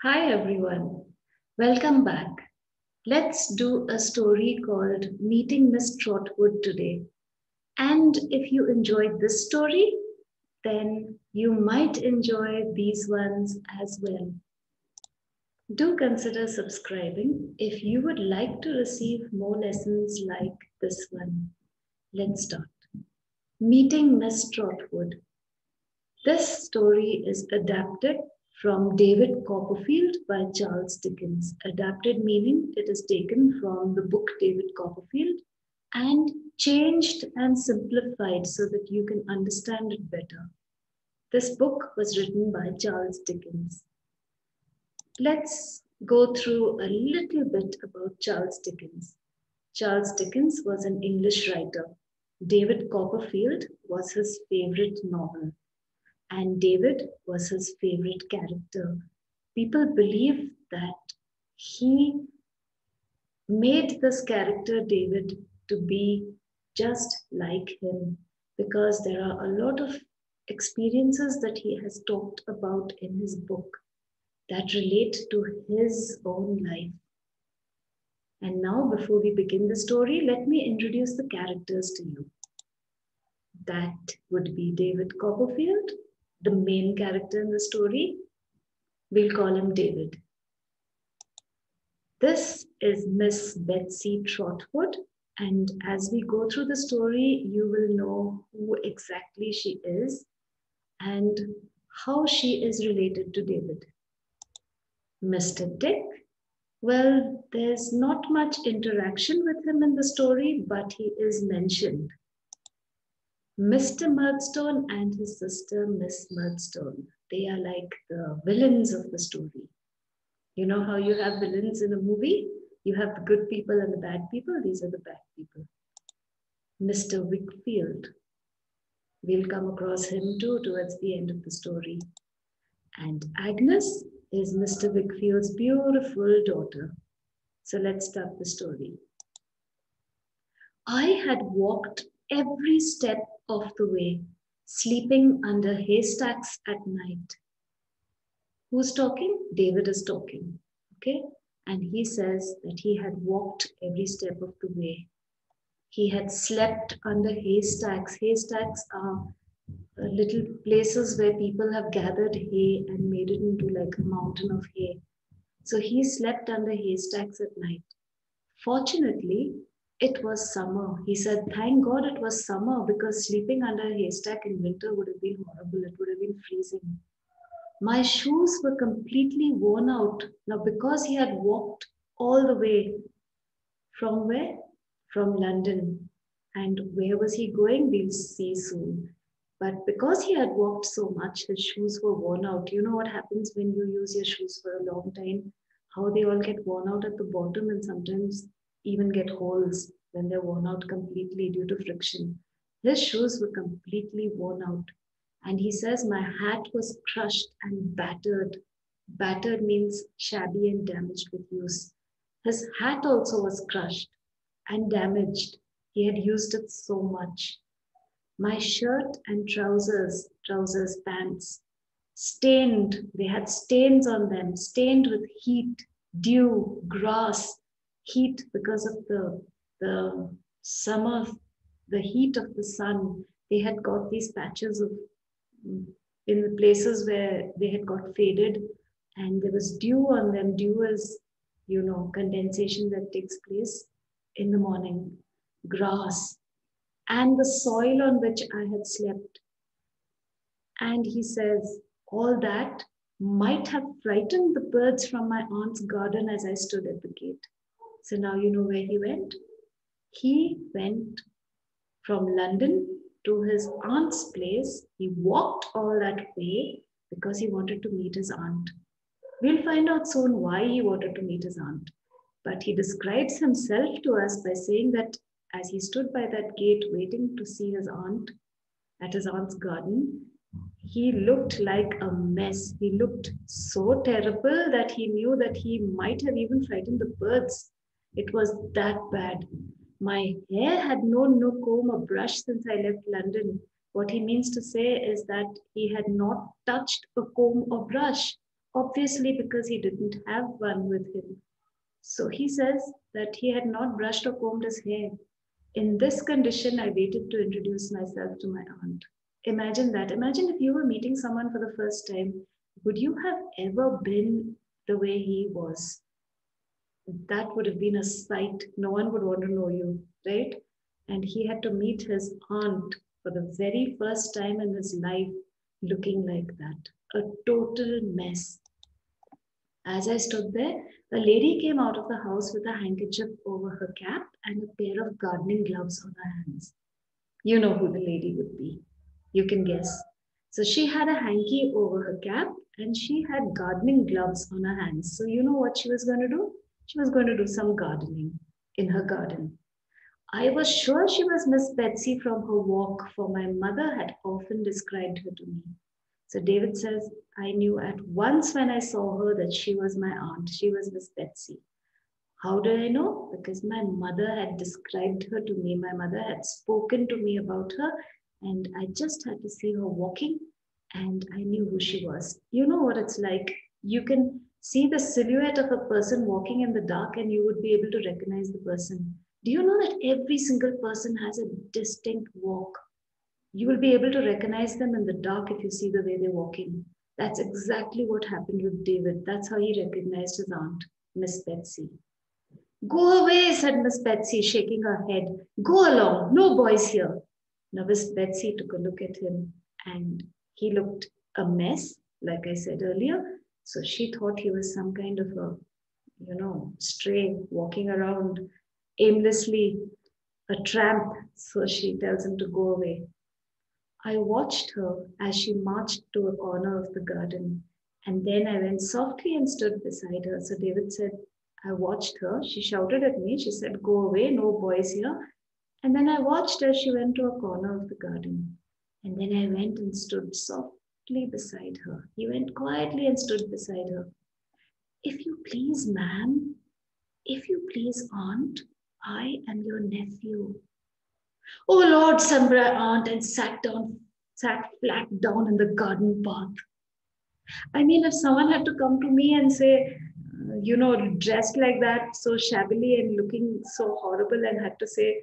Hi everyone, welcome back. Let's do a story called Meeting Miss Trotwood today. And if you enjoyed this story, then you might enjoy these ones as well. Do consider subscribing if you would like to receive more lessons like this one. Let's start. Meeting Miss Trotwood. This story is adapted from David Copperfield by Charles Dickens. Adapted meaning it is taken from the book David Copperfield and changed and simplified so that you can understand it better. This book was written by Charles Dickens. Let's go through a little bit about Charles Dickens. Charles Dickens was an English writer. David Copperfield was his favorite novel. And David was his favorite character. People believe that he made this character, David, to be just like him because there are a lot of experiences that he has talked about in his book that relate to his own life. And now, before we begin the story, let me introduce the characters to you. That would be David Copperfield, the main character in the story. We'll call him David. This is Miss Betsy Trotwood, and as we go through the story, you will know who exactly she is and how she is related to David. Mr. Dick, well, there's not much interaction with him in the story, but he is mentioned. Mr. Murdstone and his sister, Miss Murdstone. They are like the villains of the story. You know how you have villains in a movie? You have the good people and the bad people. These are the bad people. Mr. Wickfield. We'll come across him too towards the end of the story. And Agnes is Mr. Wickfield's beautiful daughter. So let's start the story. I had walked every step of the way, sleeping under haystacks at night. Who's talking? David is talking. Okay? And he says that he had walked every step of the way. He had slept under haystacks. Haystacks are little places where people have gathered hay and made it into like a mountain of hay. So he slept under haystacks at night. Fortunately, it was summer. He said, thank God it was summer because sleeping under a haystack in winter would have been horrible. It would have been freezing. My shoes were completely worn out. Now, because he had walked all the way from where? From London. And where was he going? We'll see soon. But because he had walked so much, his shoes were worn out. You know what happens when you use your shoes for a long time? How they all get worn out at the bottom and sometimes even get holes when they're worn out completely due to friction. His shoes were completely worn out. And he says, my hat was crushed and battered. Battered means shabby and damaged with use. His hat also was crushed and damaged. He had used it so much. My shirt and trousers, pants, stained. They had stains on them, stained with heat, dew, grass, heat because of the summer, the heat of the sun. They had got these patches of in the places where they had got faded and there was dew on them. Dew is, you know, condensation that takes place in the morning. Grass and the soil on which I had slept. And he says, all that might have frightened the birds from my aunt's garden as I stood at the gate. So now you know where he went. He went from London to his aunt's place. He walked all that way because he wanted to meet his aunt. We'll find out soon why he wanted to meet his aunt. But he describes himself to us by saying that as he stood by that gate waiting to see his aunt at his aunt's garden, he looked like a mess. He looked so terrible that he knew that he might have even frightened the birds. It was that bad. My hair had known no comb or brush since I left London. What he means to say is that he had not touched a comb or brush obviously because he didn't have one with him. So he says that he had not brushed or combed his hair. In this condition, I waited to introduce myself to my aunt. Imagine that. Imagine if you were meeting someone for the first time. Would you have ever been the way he was? That would have been a sight. No one would want to know you, right? And he had to meet his aunt for the very first time in his life looking like that. A total mess. As I stood there, a lady came out of the house with a handkerchief over her cap and a pair of gardening gloves on her hands. You know who the lady would be. You can guess. So she had a hanky over her cap and she had gardening gloves on her hands. So you know what she was going to do? She was going to do some gardening in her garden. I was sure she was Miss Betsy from her walk, for my mother had often described her to me. So David says, I knew at once when I saw her that she was my aunt. She was Miss Betsy. How did I know? Because my mother had described her to me. My mother had spoken to me about her, and I just had to see her walking, and I knew who she was. You know what it's like? You can see the silhouette of a person walking in the dark, and you would be able to recognize the person. Do you know that every single person has a distinct walk? You will be able to recognize them in the dark if you see the way they're walking. That's exactly what happened with David. That's how he recognized his aunt, Miss Betsy. Go away, said Miss Betsy, shaking her head. Go along, no boys here. Now, Miss Betsy took a look at him and he looked a mess, like I said earlier. So she thought he was some kind of a, stray walking around aimlessly, a tramp. So she tells him to go away. I watched her as she marched to a corner of the garden, and then I went softly and stood beside her. So David said, I watched her. She shouted at me. She said, go away, no boys here. And then I watched as she went to a corner of the garden. And then I went and stood softly beside her. He went quietly and stood beside her. If you please, ma'am, if you please, aunt, I am your nephew. Oh Lord, said my aunt and sat flat down in the garden path. I mean, if someone had to come to me and say, dressed like that, so shabbily and looking so horrible, and had to say,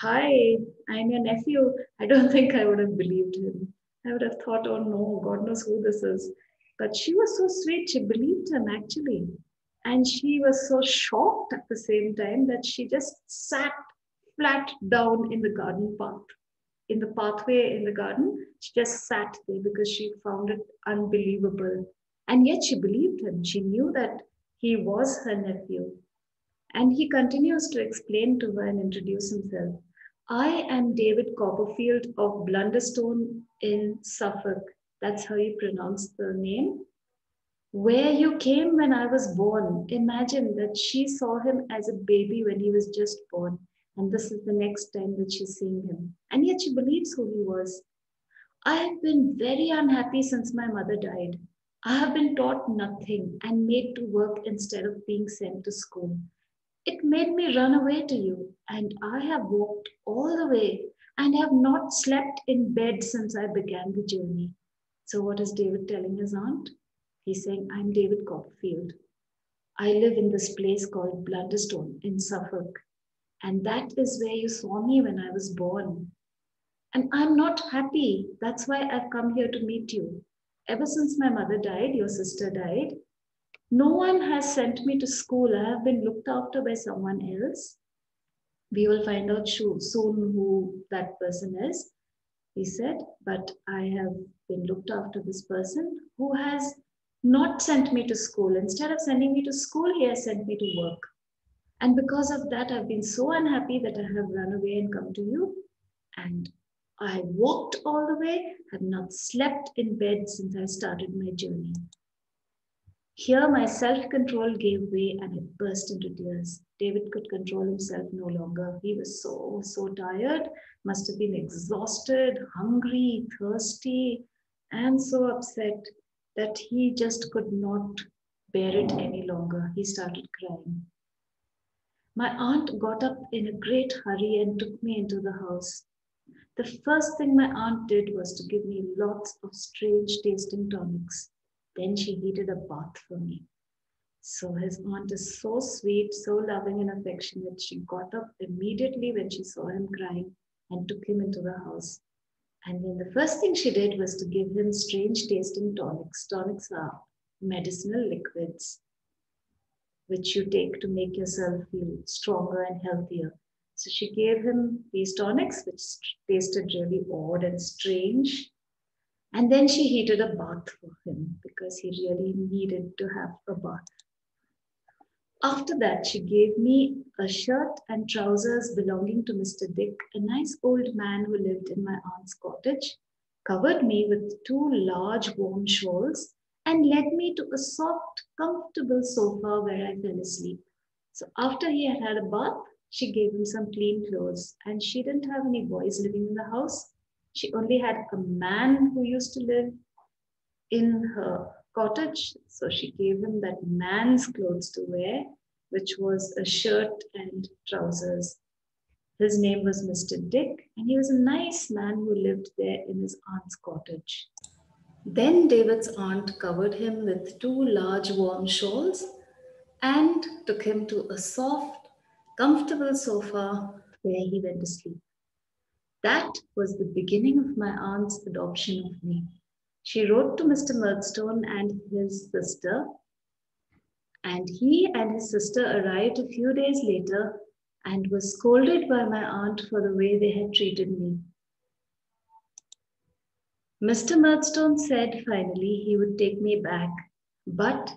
hi, I'm your nephew, I don't think I would have believed him. I would have thought, oh no, God knows who this is. But she was so sweet, she believed him actually. And she was so shocked at the same time that she just sat flat down in the garden path, in the pathway in the garden. She just sat there because she found it unbelievable. And yet she believed him. She knew that he was her nephew. And he continues to explain to her and introduce himself. I am David Copperfield of Blunderstone in Suffolk. That's how you pronounce the name. Where you came when I was born. Imagine that she saw him as a baby when he was just born. And this is the next time that she's seeing him. And yet she believes who he was. I have been very unhappy since my mother died. I have been taught nothing and made to work instead of being sent to school. It made me run away to you, and I have walked all the way and have not slept in bed since I began the journey. So, what is David telling his aunt? He's saying, I'm David Copperfield. I live in this place called Blunderstone in Suffolk, and that is where you saw me when I was born. And I'm not happy. That's why I've come here to meet you. Ever since my mother died, your sister died, no one has sent me to school. I have been looked after by someone else. We will find out soon who that person is, he said. But I have been looked after this person who has not sent me to school. Instead of sending me to school, he has sent me to work. And because of that, I've been so unhappy that I have run away and come to you. And I walked all the way, have not slept in bed since I started my journey. Here my self-control gave way and I burst into tears. David could control himself no longer. He was so tired, must have been exhausted, hungry, thirsty, and so upset that he just could not bear it any longer. He started crying. My aunt got up in a great hurry and took me into the house. The first thing my aunt did was to give me lots of strange tasting tonics. Then she heated a bath for me. So his aunt is so sweet, so loving and affectionate. She got up immediately when she saw him crying and took him into the house. And then the first thing she did was to give him strange tasting tonics. Tonics are medicinal liquids which you take to make yourself feel stronger and healthier. So she gave him these tonics, which tasted really odd and strange. And then she heated a bath for him because he really needed to have a bath. After that, she gave me a shirt and trousers belonging to Mr. Dick, a nice old man who lived in my aunt's cottage, covered me with two large warm shawls, and led me to a soft, comfortable sofa where I fell asleep. So after he had had a bath, she gave him some clean clothes, and she didn't have any boys living in the house. She only had a man who used to live in her cottage. So she gave him that man's clothes to wear, which was a shirt and trousers. His name was Mr. Dick, and he was a nice man who lived there in his aunt's cottage. Then David's aunt covered him with two large warm shawls and took him to a soft, comfortable sofa where he went to sleep. That was the beginning of my aunt's adoption of me. She wrote to Mr. Murdstone and his sister, and he and his sister arrived a few days later and was scolded by my aunt for the way they had treated me. Mr. Murdstone said finally he would take me back, but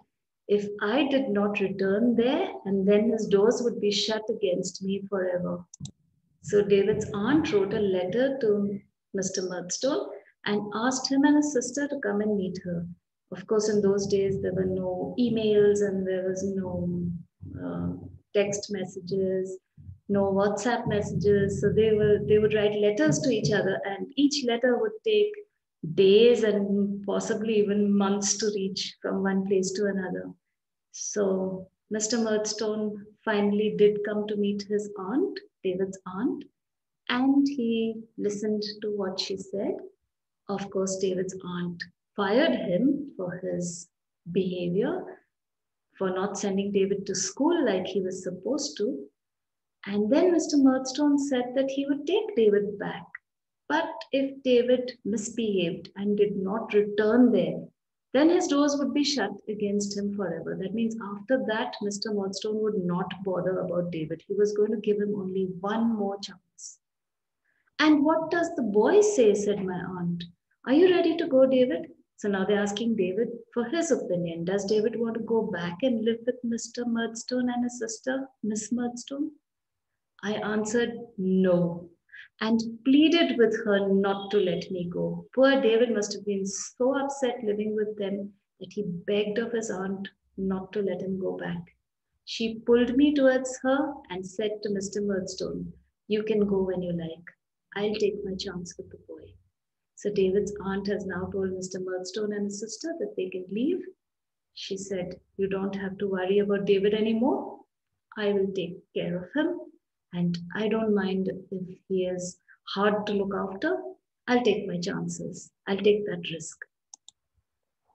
if I did not return there, and then his doors would be shut against me forever. So David's aunt wrote a letter to Mr. Murdstone and asked him and his sister to come and meet her. Of course, in those days, there were no emails and there was no text messages, no WhatsApp messages. So they would write letters to each other, and each letter would take days and possibly even months to reach from one place to another. So Mr. Murdstone finally did come to meet his aunt, David's aunt, and he listened to what she said. Of course, David's aunt fired him for his behavior, for not sending David to school like he was supposed to. And then Mr. Murdstone said that he would take David back. But if David misbehaved and did not return there, then his doors would be shut against him forever. That means after that, Mr. Murdstone would not bother about David. He was going to give him only one more chance. And what does the boy say, said my aunt. Are you ready to go, David? So now they're asking David for his opinion. Does David want to go back and live with Mr. Murdstone and his sister, Miss Murdstone? I answered no and pleaded with her not to let me go. Poor David must have been so upset living with them that he begged of his aunt not to let him go back. She pulled me towards her and said to Mr. Murdstone, you can go when you like. I'll take my chance with the boy. So David's aunt has now told Mr. Murdstone and his sister that they can leave. She said, you don't have to worry about David anymore. I will take care of him. And I don't mind if he is hard to look after. I'll take my chances. I'll take that risk.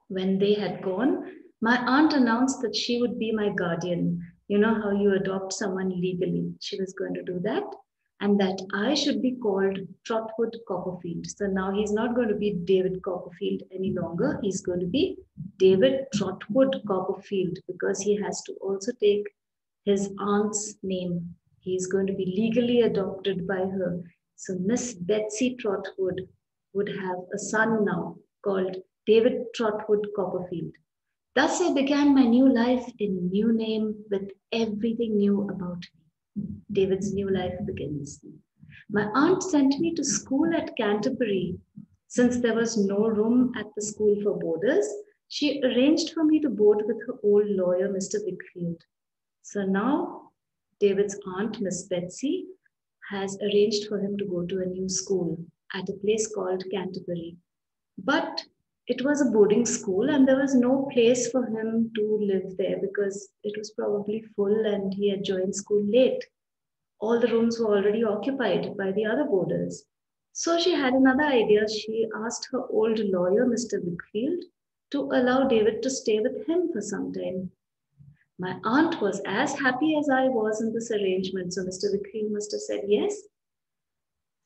When they had gone, my aunt announced that she would be my guardian. You know how you adopt someone legally. She was going to do that. And that I should be called Trotwood Copperfield. So now he's not going to be David Copperfield any longer. He's going to be David Trotwood Copperfield because he has to also take his aunt's name. He's going to be legally adopted by her. So Miss Betsy Trotwood would have a son now called David Trotwood Copperfield. Thus I began my new life in a new name with everything new about me. David's new life begins. My aunt sent me to school at Canterbury. Since there was no room at the school for boarders, she arranged for me to board with her old lawyer, Mr. Wickfield. So now David's aunt, Miss Betsy, has arranged for him to go to a new school at a place called Canterbury. But it was a boarding school and there was no place for him to live there because it was probably full and he had joined school late. All the rooms were already occupied by the other boarders. So she had another idea. She asked her old lawyer, Mr. Wickfield, to allow David to stay with him for some time. My aunt was as happy as I was in this arrangement, so Mr. Whitfield must have said yes.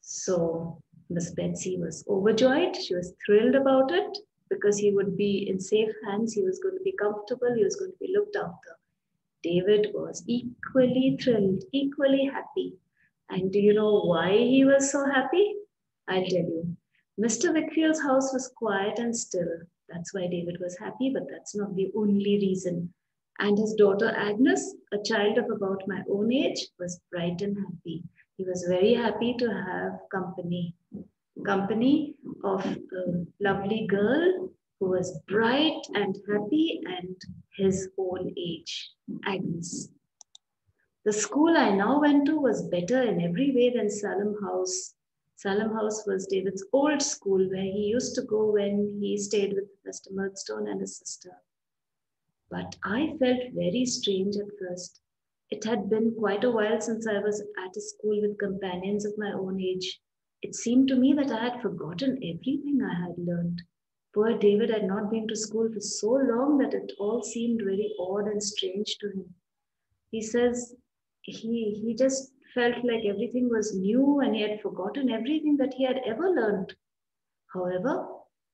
So Miss Betsy was overjoyed. She was thrilled about it because he would be in safe hands. He was going to be comfortable. He was going to be looked after. David was equally thrilled, equally happy. And do you know why he was so happy? I'll tell you. Mr. Whitfield's house was quiet and still. That's why David was happy, but that's not the only reason. And his daughter Agnes, a child of about my own age, was bright and happy. He was very happy to have company of a lovely girl who was bright and happy and his own age, Agnes. The school I now went to was better in every way than Salem House. Salem House was David's old school where he used to go when he stayed with Mr. Murdstone and his sister. But I felt very strange at first. It had been quite a while since I was at a school with companions of my own age. It seemed to me that I had forgotten everything I had learned. Poor David had not been to school for so long that it all seemed very odd and strange to him. He says he just felt like everything was new and he had forgotten everything that he had ever learned. However,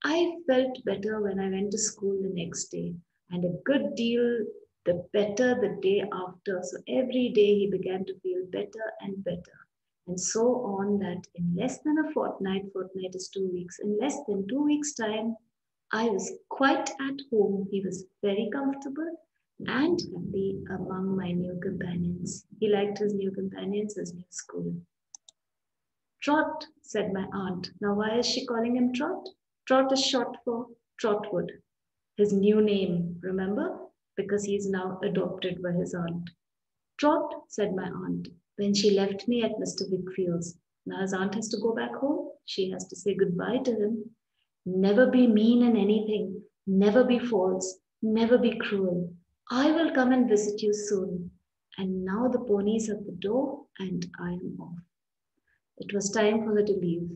I felt better when I went to school the next day, and a good deal the better the day after. So every day he began to feel better and better. And so on that in less than a fortnight is 2 weeks, in less than 2 weeks' time, I was quite at home. He was very comfortable and happy among my new companions. He liked his new companions, his new school. Trot, said my aunt. Now why is she calling him Trot? Trot is short for Trotwood, his new name, remember? Because he is now adopted by his aunt. Trot, said my aunt, when she left me at Mr. Wickfield's. Now his aunt has to go back home. She has to say goodbye to him. Never be mean in anything. Never be false. Never be cruel. I will come and visit you soon. And now the pony's at the door and I am off. It was time for her to leave.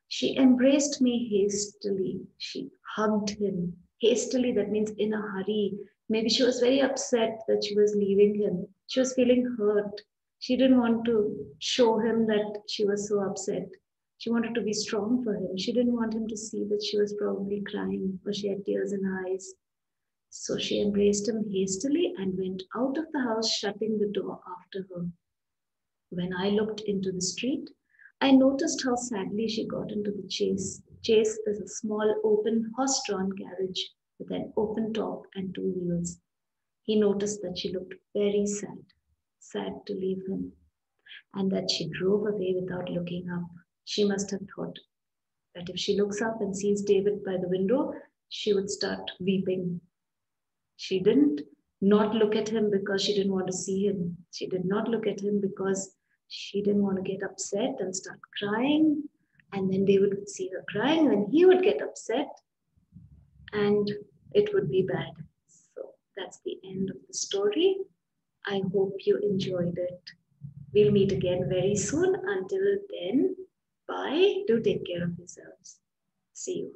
She embraced me hastily. She hugged him. Hastily, that means in a hurry. Maybe she was very upset that she was leaving him. She was feeling hurt. She didn't want to show him that she was so upset. She wanted to be strong for him. She didn't want him to see that she was probably crying or she had tears in her eyes. So she embraced him hastily and went out of the house, shutting the door after her. When I looked into the street, I noticed how sadly she got into the chaise. Chaise is a small open horse-drawn carriage with an open top and 2 wheels. He noticed that she looked very sad, sad to leave him, and that she drove away without looking up. She must have thought that if she looks up and sees David by the window, she would start weeping. She didn't not look at him because she didn't want to see him. She did not look at him because she didn't want to get upset and start crying. And then David would see her crying and he would get upset and it would be bad. So that's the end of the story. I hope you enjoyed it. We'll meet again very soon. Until then, bye. Do take care of yourselves. See you.